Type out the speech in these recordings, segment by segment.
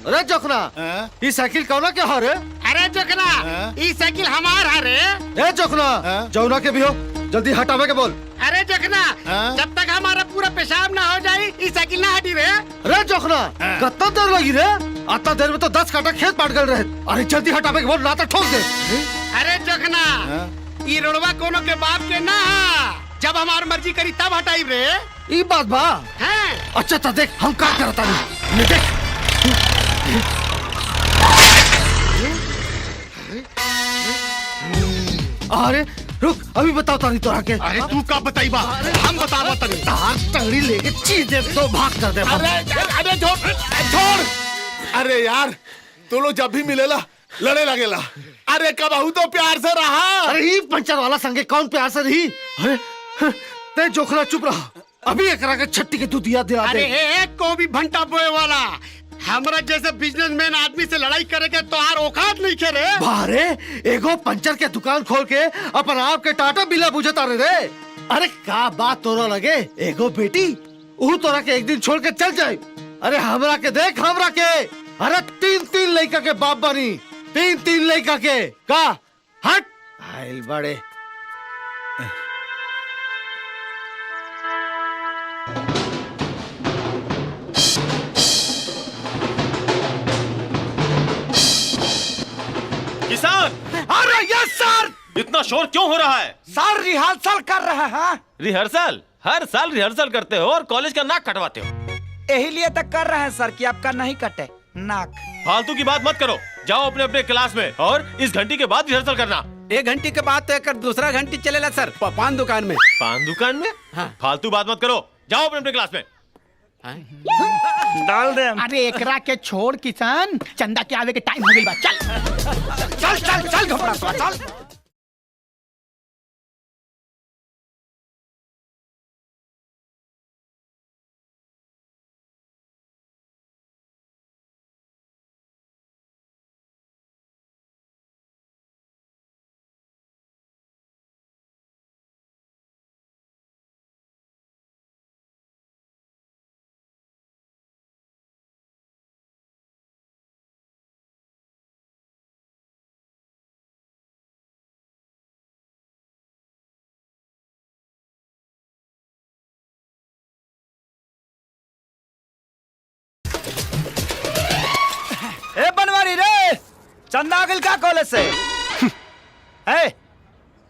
अरे जोखना ये साइकिल कौना के हारे? अरे जोखना ये साइकिल हमार हारे। ए जोखना जौना के भी हो जल्दी हटावे के बोल। अरे जोखना जब तक हमारा पूरा पेशाब ना हो जाए ये साइकिल ना हटी रे। अरे जोखना कितना देर लगी रे? इतना देर में तो 10 काटा खेत पाट गए रहे। अरे जल्दी हटावे के बोल ना तो ठोक दे। अरे जोखना ये रोडवा कोनो के बाप के ना जब हमार मर्जी करी तब हटाई रे। ये बात बा हैं? अच्छा तो देख हम क्या करता नहीं ये देख। अरे रुक अभी बताओ तारी तोरा के। अरे तू का बताई बा हम बतावा तनी। तार टंगड़ी लेके चीज दे तो भाग कर दे। अरे छोड़। अरे यार तू लोग जब भी मिलेला लड़े लगेला। अरे कबहू तो प्यार से रहा। अरे ये पंचर वाला संगे कौन प्यार से रही? अरे ते जोखना चुप रहा अभी एकरा के छट्टी के दूधिया दिला दे। अरे एक को भी भंटा बोए वाला हमरा जैसे बिजनेसमैन आदमी से लड़ाई करे के तो आर औकात नहीं करे। बारे एगो पंचर के दुकान खोल के अपन आप के टाटा बिला बुझता रे। अरे का बात तोरा लगे एगो बेटी ऊ तोरा के एक दिन छोड़ के चल जाए। अरे हमरा के देख हमरा के। अरे 3 लड़का के बाप बनी 3 लड़का के का हट आइल बड़े। किसान। अरे यस सर। इतना शोर क्यों हो रहा है? सर रिहर्सल कर रहे हैं। रिहर्सल? हर साल रिहर्सल करते हो और कॉलेज का नाक कटवाते हो। यही लिए तक कर रहे हैं सर कि आपका नहीं कटे नाक। फालतू की बात मत करो, जाओ अपने अपने क्लास में और इस घंटी के बाद रिहर्सल करना। 1 घंटे के बाद तो एक दूसरा घंटी चलेला सर पान दुकान में। पान दुकान में? हाँ। फालतू बात मत करो, जाओ अपने अपने क्लास में। डाल दे। अरे एकरा के छोड़ किसान चंदा के आवे के टाइम हो गई बा। चल चल चल घबरा चल। ए बनवारी रे चंदा आगिल का कॉलेज से ए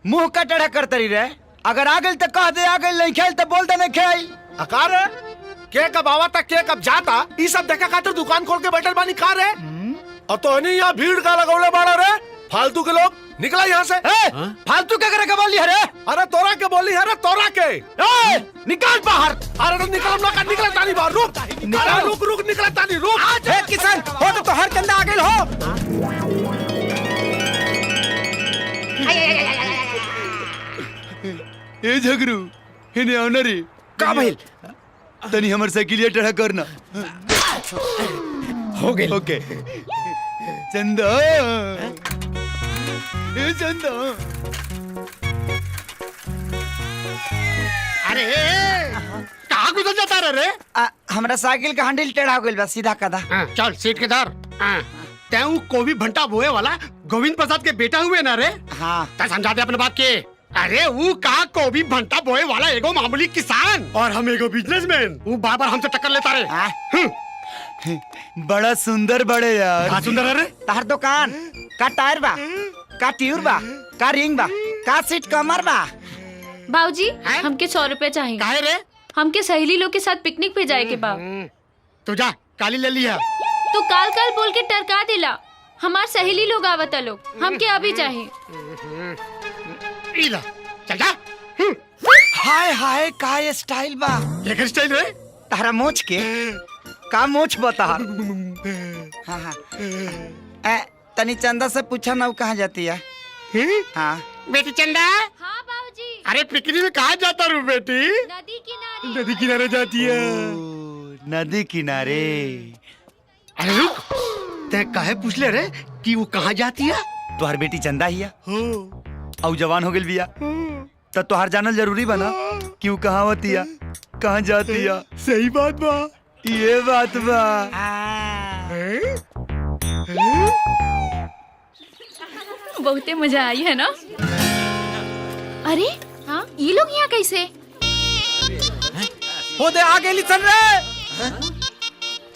मुंह का टेढ़ा करते रही रे। अगर आगिल तो कह दे आगिल नहीं खेल तो बोल दे नहीं खेल। अकार है के कब आवा तक के कब जाता ये सब देखा खातिर दुकान खोल के बैठल बानी कार है। और तो नहीं यहाँ भीड़ का लगौले बाड़ा रे फालतू के लोग निकला यहाँ से। फालतू क्या करे के बोली है रे? अरे तोरा के बोली है रे तोरा के। निकाल बाहर। अरे तो निकल ना कर निकल तानी बाहर रुक। अरे रुक रुक निकल तानी रुक। ए किसान हो तो हर चंदा आगिल हो। ए झगरू इन्हें ऑनरी का भइल? तनी हमर साइकिलिया टेढ़ा करना। हो गई। ओके चंदा ए चंदा। अरे कहाँ गुजर जाता रे? हमरा साइकिल का हैंडल टेढ़ा हो गइल बा सीधा कदा। चल सीट के धर। तैं को भी भंटा बोए वाला गोविंद प्रसाद के बेटा हुए ना रे? हाँ ता समझा दे अपने बात के। अरे वो का को भी भंटा बोए वाला एगो मामूली किसान और हम एगो बिजनेसमैन वो बार हमसे टक्कर लेता रे। बड़ा सुंदर बड़े यार। हाँ सुंदर है रे। तहर दुकान का टायर बा का ट्यूब बा का रिंग बा का सीट कमर बा। बाबूजी हैं? हमके 100 रुपए चाहिए। काहे रे? हमके सहेली लोग के साथ पिकनिक पे जाए के बा। तू जा काली ले लिया। तो काल काल बोल के टरका दिला। हमार सहेली लोग आवता लोग हमके अभी चाहिए। इला चल जा। हाय हाय का ये स्टाइल बा। लेकर स्टाइल रे। तारा मोच के का मोच बता। हाँ हाँ तनी चंदा से पूछा ना वो कहाँ जाती है। हाँ बेटी चंदा। हाँ बाबूजी। अरे पिकनिक में कहाँ जाता रू बेटी? नदी किनारे। नदी किनारे जाती है। नदी किनारे। अरे रुक ते काहे पूछ ले रे कि वो कहाँ जाती है? तुहार बेटी चंदा हिया औ जवान हो गेल बिया तो तुहार जानल जरूरी बना कि वो कहाँ होतिया कहाँ जातिया। सही बात बा। ये बात बा। हाँ। बहुते मजा आई है ना? अरे हाँ, ये लोग यहाँ कैसे? हो दे आगे लिसन रे।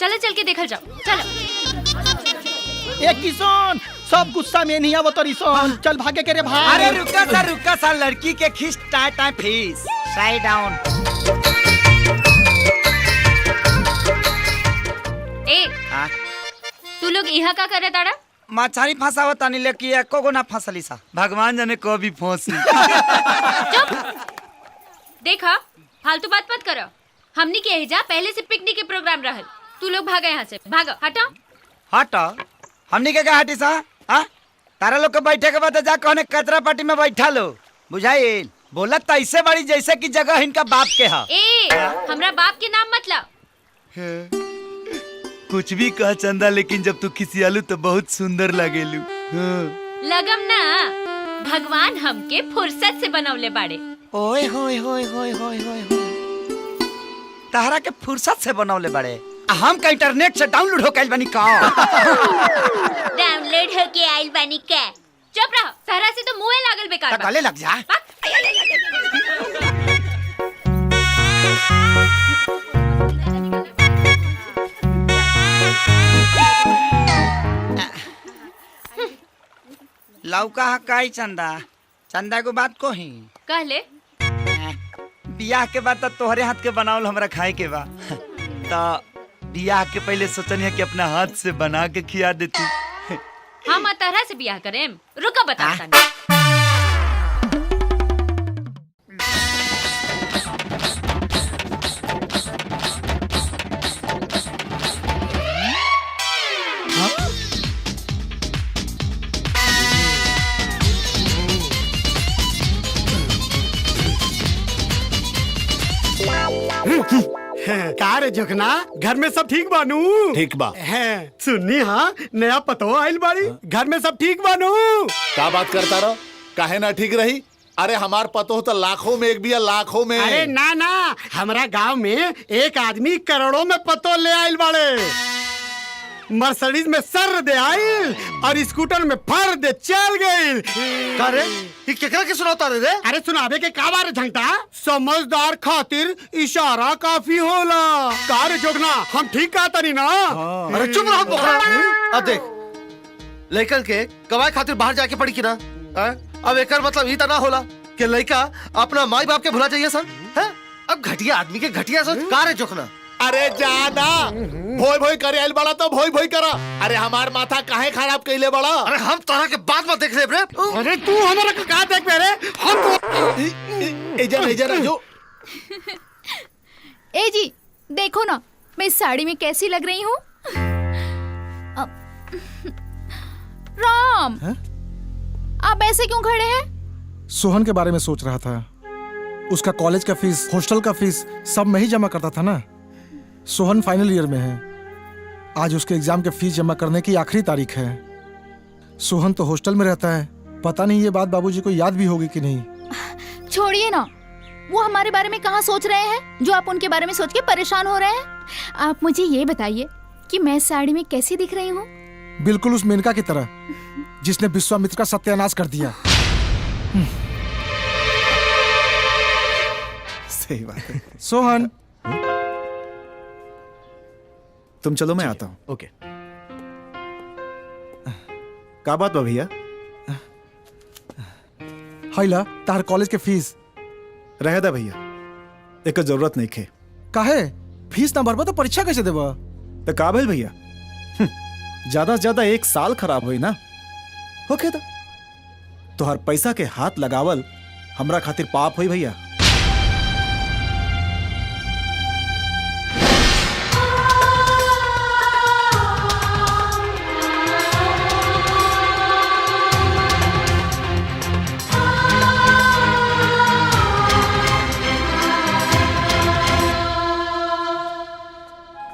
चलो चल के देखल जाओ, चलो। ए किशन, सब गुस्सा में नहीं आवत रिसन। चल भागे के रे भाई। अरे रुका सा लड़की के खींच टाटा फीस। Side down. ए तू लोग यहाँ का करे ताड़ा? मछली फंसावत तानी लेकिन एको गो ना फंसली सा। भगवान जाने कभी फंसी। चुप। देखा, फालतू बात मत करो। हमनी के एजा पहले से पिकनिक के प्रोग्राम रहल। तू लोग भागा यहाँ से, भागो, हटो। हट हमनी के हटी सा। हाँ तारा लोग के बैठे के बाद जा कहने कचरा पार्टी में बैठा लो। बुझाइल बोलत तो ऐसे बड़ी जैसे कि जगह इनका बाप के हा। ए हमरा बाप के नाम मत ला। कुछ भी कह चंदा, लेकिन जब तू खिसियालू तो बहुत सुंदर लागेलू। लगम ना, भगवान हमके फुर्सत से बनवले बाड़े। ओए होए होए होए होए होए तारा के फुर्सत से बनवले बड़े। हम का इंटरनेट से डाउनलोड हो कैल बनी का। डाउनलोड हो के आइल बानी के। चुप रहो, सहरा से तो मुंह लागल बेकार बा। गले लग जा। लौका हकाई चंदा को बात को ही कहले बियाह के बाद तोहरे हाथ के बनावल हमरा खाए के बा। तो बियाह के पहले सोचनी कि अपना हाथ से बना के खिया देती। हम तरह से बियाह करेम। रुका बताता। का रे जोखना, घर में सब ठीक बानू? ठीक बा। है सुननी हाँ, नया पतो आइल बाड़ी। घर में सब ठीक बानू? का बात करता रहो, काहे ना ठीक रही? अरे हमार पतो तो लाखों में एक भी है, लाखों में। अरे ना ना, हमारा गांव में एक आदमी करोड़ों में पतो ले आइल बाड़े। मर्सिडीज में सर दे आइल और स्कूटर में फर दे चल गइल। का रे? ये केकरा के सुनाता रे? अरे सुनावे के का बारे झंटा? समझदार खातिर इशारा काफी होला। का रे जोगना, हम ठीक कहता नहीं ना? अरे चुप रहो बोखरा। अब देख, लड़कन के कमाई खातिर बाहर जाके पड़ी की ना। अब एकर मतलब ई तना होला कि लड़का अपना माई बाप के भुला जाइए सर। अब घटिया आदमी के घटिया सोच। का रे जोखना? अरे जाना भोई भोई करे आइल बड़ा तो भोई भोई करा। अरे हमार माथा काहे खराब कइले बड़ा? अरे हम तरह के बात मत देख ले रे। अरे तू हमारा का देख पे रे? हम इधर जो। ए जी देखो ना, मैं इस साड़ी में कैसी लग रही हूँ। राम आप ऐसे क्यों खड़े हैं? सोहन के बारे में सोच रहा था। उसका कॉलेज का फीस, हॉस्टल का फीस सब मैं ही जमा करता था ना। सोहन फाइनल ईयर में है। आज उसके एग्जाम के फीस जमा करने की आखिरी तारीख है। सोहन तो हॉस्टल में रहता है। पता नहीं ये बात बाबूजी को याद भी होगी कि नहीं। छोड़िए ना, वो हमारे बारे में कहाँ सोच रहे हैं जो आप उनके बारे में सोच के परेशान हो रहे हैं। आप मुझे ये बताइए कि मैं इस साड़ी में कैसी दिख रही हूँ? बिल्कुल उस मेनका की तरह जिसने विश्वामित्र का सत्यानाश कर दिया। सही बात है। सोहन तुम चलो, मैं आता हूँ। ओके। का बात बा भैया? हाइला तार कॉलेज के फीस रह दा भैया, एक जरूरत नहीं खे। काहे? फीस ना भरबा तो परीक्षा कैसे देबा? तो का भेल भैया, ज्यादा से ज्यादा 1 साल खराब हुई ना होके दा। तो हर पैसा के हाथ लगावल हमरा खातिर पाप हुई भैया।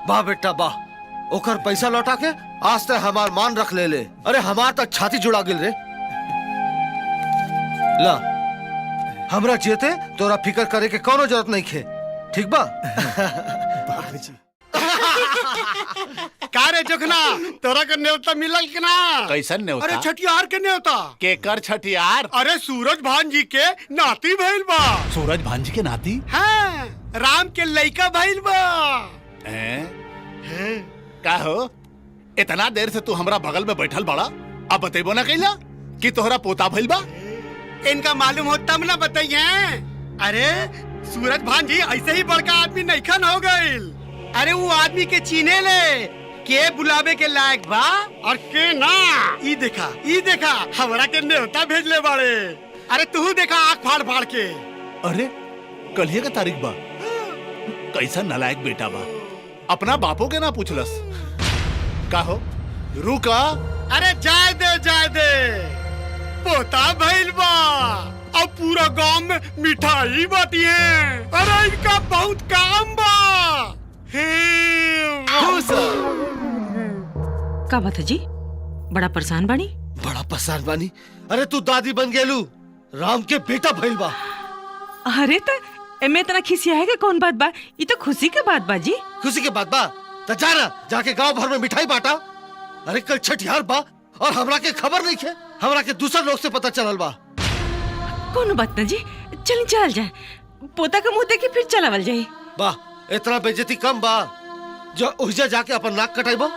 वाह बेटा वाह, ओकर पैसा लौटा के आज तक हमार मान रख ले। अरे हमार तक छाती जुड़ा गिल रे। ला हमरा जेते तोरा फिकर करे के कोनो जरूरत नहीं खे। ठीक बा? का रे जोखना तोरा के न्योता मिलल कि ना? कैसन न्योता? अरे छठियार के न्योता। केकर छठियार? अरे सूरज भान जी के नाती भइल बा। सूरज भान जी के नाती? हाँ, राम के लइका भइल बा। का हो इतना देर से तू हमरा बगल में बैठल बड़ा, अब बतेबो ना कैला कि तोहरा पोता भइल बा? इनका मालूम हो तब ना बताइए। अरे सूरज भान जी ऐसे ही बड़का आदमी नईखन हो गइल। अरे वो आदमी के चीने ले के बुलावे के लायक बा और के ना। ई देखा हमरा के न्योता भेजले बाड़े। अरे तू देखा आँख फाड़ फाड़ के। अरे कलिया का तारीख बा। कैसा नालायक बेटा बा, अपना बापो के ना पूछलस। का हो रुका। अरे जाए दे पोता भइल बा। अब पूरा गांव में मिठाई बाटी है। अरे इनका बहुत काम बा। का बात है जी, बड़ा परेशान बानी? बड़ा परेशान बानी। अरे तू दादी बन गेलू, राम के बेटा भइल बा। अरे तो एमे इतना खिसिया है कि कौन बात बा? ये तो खुशी के बात बा जी। खुशी के बात बा तो जाना जाके गांव भर में मिठाई बांटा। अरे कल छठियार बा और हमरा के खबर नहीं है, हमरा के दूसरे लोग से पता चलल बा। कौन बात ना जी, चल जाए, पोता का मुंह देखे फिर चलावल जाए। वाह इतना बेइज्जती कम बा जो उहिजा जाके अपन नाक कटाइबो।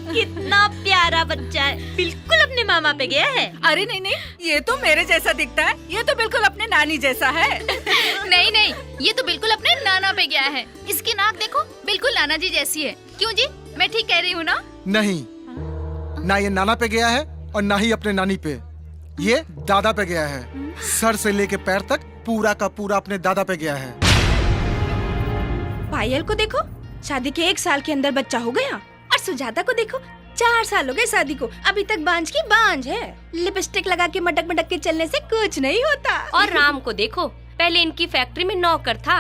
कितना प्यारा बच्चा है, बिल्कुल अपने मामा पे गया है। अरे नहीं, ये तो मेरे जैसा दिखता है, ये तो बिल्कुल अपने नानी जैसा है। नहीं, ये तो बिल्कुल अपने नाना पे गया है। इसकी नाक देखो, बिल्कुल नाना जी जैसी है। क्यों जी, मैं ठीक कह रही हूँ ना? नहीं, ना ये नाना पे गया है और ना ही अपने नानी पे, ये दादा पे गया है। सर से लेके पैर तक पूरा का पूरा अपने दादा पे गया है। पायल को देखो, शादी के 1 साल के अंदर बच्चा हो गया। और सुजाता को देखो, 4 साल हो गए शादी को, अभी तक बांझ की बांझ है। लिपस्टिक लगा के मटक के चलने से कुछ नहीं होता। और राम को देखो, पहले इनकी फैक्ट्री में नौकर था,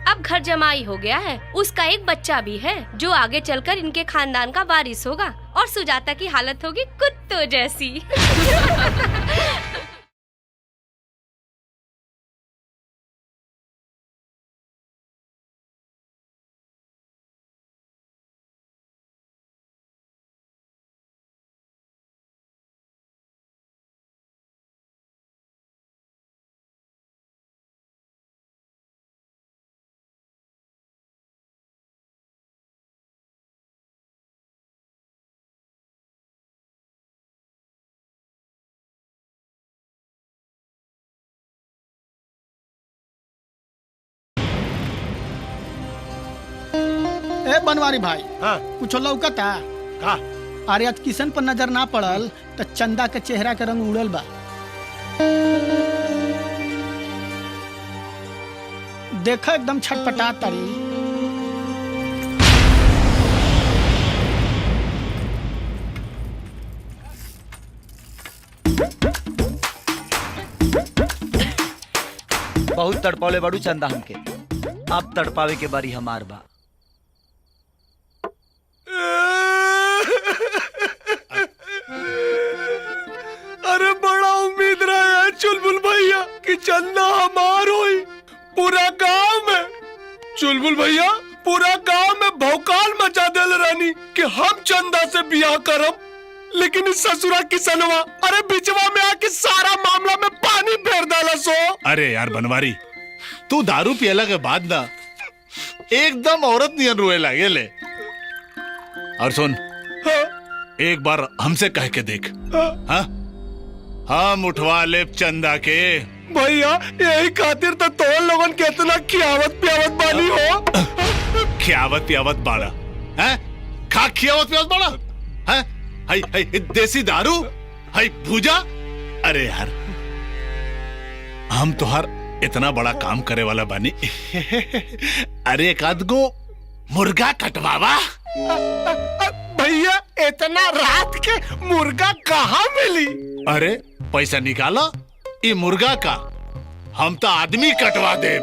अब घर जमाई हो गया है। उसका एक बच्चा भी है जो आगे चलकर इनके खानदान का वारिस होगा। और सुजाता की हालत होगी कुत्तों जैसी। ए बनवारी भाई, हाँ कुछ लौकता? का? अरे आज किशन पर नजर ना पड़ल तो चंदा के चेहरा के रंग उड़ल बा। देखो एकदम छटपटा तारी। बहुत तड़पावले बड़ू चंदा हमके, अब तड़पावे के बारी हमार बा। अरे बड़ा उम्मीद रहा है चुलबुल भैया कि चंदा हमार होई पूरा गांव में। चुलबुल भैया पूरा गांव में भौकाल मचा देल रानी कि हम चंदा से बियाह करब, लेकिन इस ससुरा किसनवा अरे बिचवा में आके सारा मामला में पानी फेर डाला सो। अरे यार बनवारी, तू दारू पियला के बाद ना एकदम औरत नियन रोए लगे ले। और सुन, एक बार हमसे कह के देख। हाँ? हम उठवा ले चंदा के। भैया यही खातिर तो तोल लोगन कितना खियावत पियावत बानी हो। खियावत पियावत बाड़ा हैं? खा खियावत पियावत बाड़ा हैं? हाय देसी दारू, हाय भूजा। अरे यार हम तोहार इतना बड़ा काम करे वाला बानी। अरे एक आध गो मुर्गा कटवावा। भैया इतना रात के मुर्गा कहाँ मिली? अरे पैसा निकाला ये मुर्गा का, हम तो आदमी कटवा दे।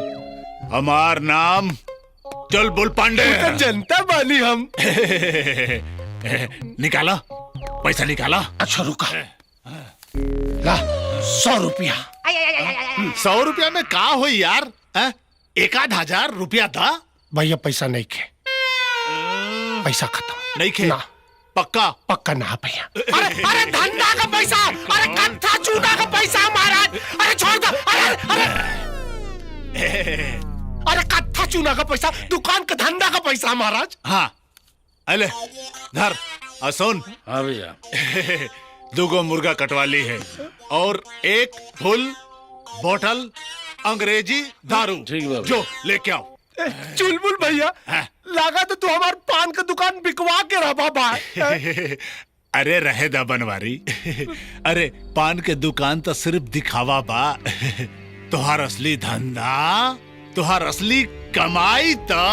हमार नाम चुलबुल पांडे। जनता बानी हम। निकाला पैसा निकाला। अच्छा रुका, ला 100 रुपया। 100 रुपया में का हो यार? 1,000 रुपया था। भैया पैसा नहीं खे, पैसा खत्म नहीं खे ना। पक्का पक्का ना भैया। अरे अरे धंधा का पैसा, अरे कत्था चूना का पैसा महाराज, अरे छोड़ दो। अरे अरे कत्था चूना का पैसा, दुकान का धंधा का पैसा महाराज। हाँ अले धर सुन। हाँ भैया। 2 मुर्गा कटवा ली है और 1 फुल बोतल अंग्रेजी दारू। ठीक बाबू। जो लेके आओ। चुलबुल भैया, लगा तो तू हमारे पान का दुकान बिकवा के रहा बाबा। अरे रहे दा बनवारी। अरे पान के दुकान तो सिर्फ दिखावा बा। तुहार असली धंधा, तुहार असली कमाई तो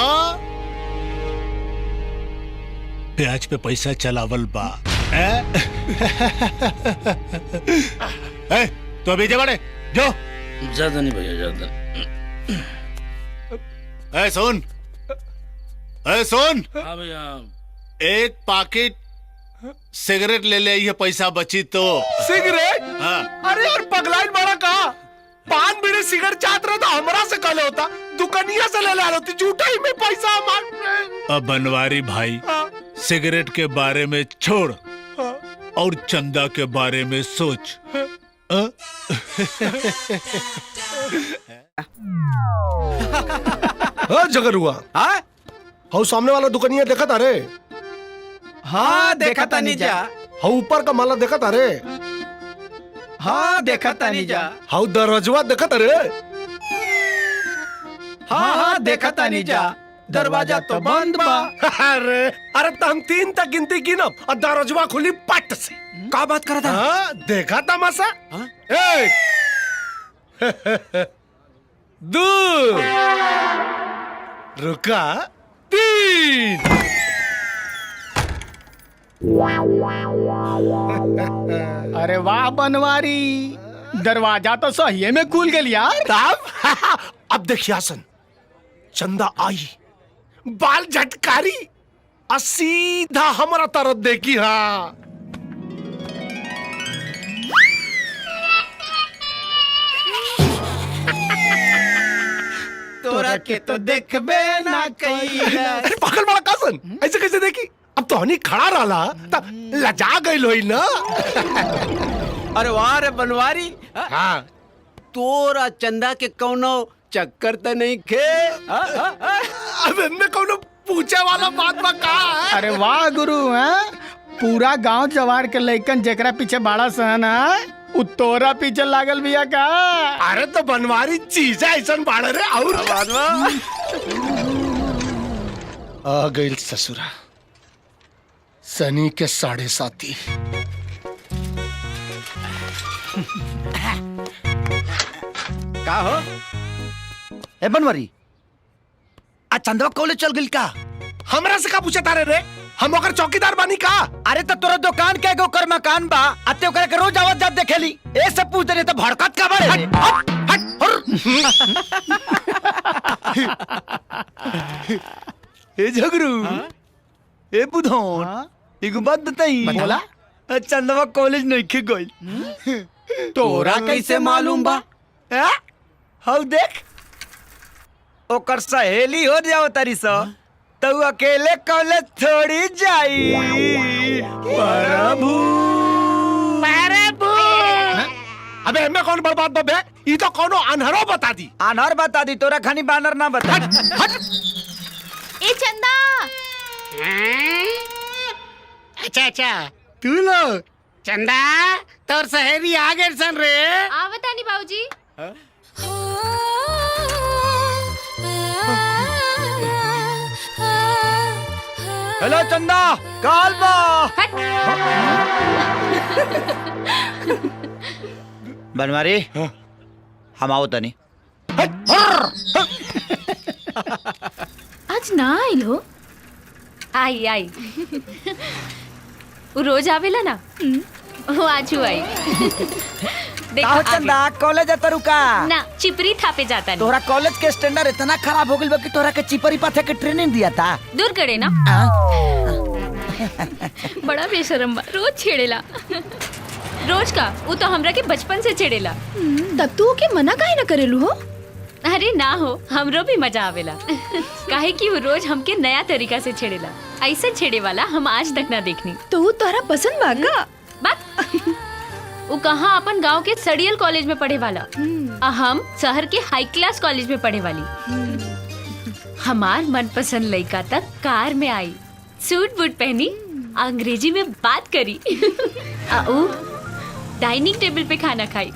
ब्याज पे पैसा चलावल बा। तो अभी बड़े जो ज्यादा नहीं भैया, ज्यादा। सुन सुन। हाँ भैया। 1 पैकेट सिगरेट ले ले, ये पैसा बची तो। सिगरेट? हाँ। अरे यार पगलाइन बड़ा कहा, पान बीड़ी सिगरेट चाहत रहा था हमरा से कल होता, दुकानिया से ले ला होती, झूठा ही में पैसा हमारे। अब बनवारी भाई, सिगरेट के बारे में छोड़ और चंदा के बारे में सोच। जगर हुआ। हाँ सामने वाला दुकानिया देखा था रे। हाँ देखा था नहीं जा। हाँ ऊपर का माला देखा था रे। हाँ देखा था नहीं जा। हाँ दरवाजा देखा था रे। हाँ देखा था नहीं जा। दरवाजा तो बंद बा। अरे अरे तो हम 3 तक गिनती गिनब और दरवाजा खुली पट से। का बात कर रहा था? देखा तमाशा। 1 2 रुका 3। अरे वाह बनवारी, दरवाजा तो सही में खुल गया यार। तब अब देखिए हसन, चंदा आई, बाल झटकारी और सीधा हमारा तरफ देखी। हाँ तोरा के तो देखबे ना कहीं। अरे पागल बड़ा कासन, ऐसे कैसे देखी? अब तो हनी खड़ा रहा तब लजा गई लोई ना। अरे वाह रे बनवारी। हाँ तोरा चंदा के कौनो चक्कर तो नहीं खे? अब इनमें कौनो पूछे वाला बात बा का है? अरे वाह गुरु, हैं पूरा गांव जवार के लइकन जेकरा पीछे बाड़ा सहन है, उ तोरा पीछे लागल बिया का। अरे तो बनवारी चीज ऐसा बाड़े रे। और आ गई ससुरा सनी के 7.5। का हो? ए बनवारी, आ चंदवा कॉलेज चल गई का? हमरा से का पूछे तारे रे? हम ओकर चौकीदार बानी का? अरे तो तोरा दुकान के एगो कर मकान बा, अते ओकरा के रोज आवत जात देखेली। ए सब पूछ दे तो भड़कत का बड़े रे। ए झगरू, ए बुधौन, एगो बात बताई। बोला। चंदवा कॉलेज नहीं खे गई। तोरा कैसे मालूम बा? हाउ देख, ओकर सहेली हो जाओ तारी सो, तो अकेले कॉलेज थोड़ी जाई। प्रभु अबे हमें कौन बर्बाद बबे? ई तो कौनो अनहरो बता दी। अनहर बता दी, तोरा खानी बानर ना बता। ए चंदा, अच्छा तू लोग चंदा तोर सहेली आ गए सन रे। आवता नहीं बाबूजी। हेलो चंदा, काल बा। बनवारी, हम आओ तनी। आज ना आइल हो? आई वो रोज आवेला ना, वो आज आई। देखो चंदा, कॉलेज आता रुका ना, चिपरी थापे जाता नहीं। तोरा कॉलेज के स्टैंडर्ड इतना खराब हो गइल बा कि तोरा के चिपरी पाथे के ट्रेनिंग दिया था। दूर करे ना। बड़ा बेशरम बा, रोज छेड़ेला। रोज का वो तो हमरा के बचपन से छेड़ेला। तब तू के मना काहे न करेलू हो? अरे ना हो, हमरो भी मजा आवेला। काहे कि वो रोज हमके नया तरीका से छेड़ेला। ऐसे छेड़े वाला हम आज तक ना देखनी। तो वो तोहरा पसंद बा का? बात वो कहाँ अपन गांव के सड़ियल कॉलेज में पढ़े वाला, हम शहर के हाई क्लास कॉलेज में पढ़े वाली। हमार मनपसंद लड़का तक कार में आई, सूट बूट पहनी, अंग्रेजी में बात करी, डाइनिंग टेबल पे खाना खाई।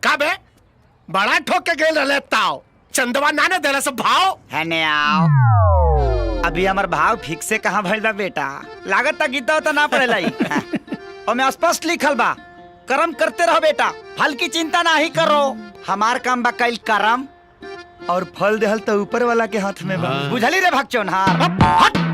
का बे बड़ा ठोक के गेल रहले ताओ, चंदवा नाने देला सब भाव है ने आओ। अभी हमार भाव ठीक से कहाँ भइल बा बेटा, लागत ता गीता तो ना पड़ेला ही। और मैं स्पष्ट लिखल बा, कर्म करते रहो बेटा, फल की चिंता ना ही करो। हमार काम बा कईल कर्म, और फल देहल तो ऊपर वाला के हाथ में बा। बुझली रे भगचोन? हाँ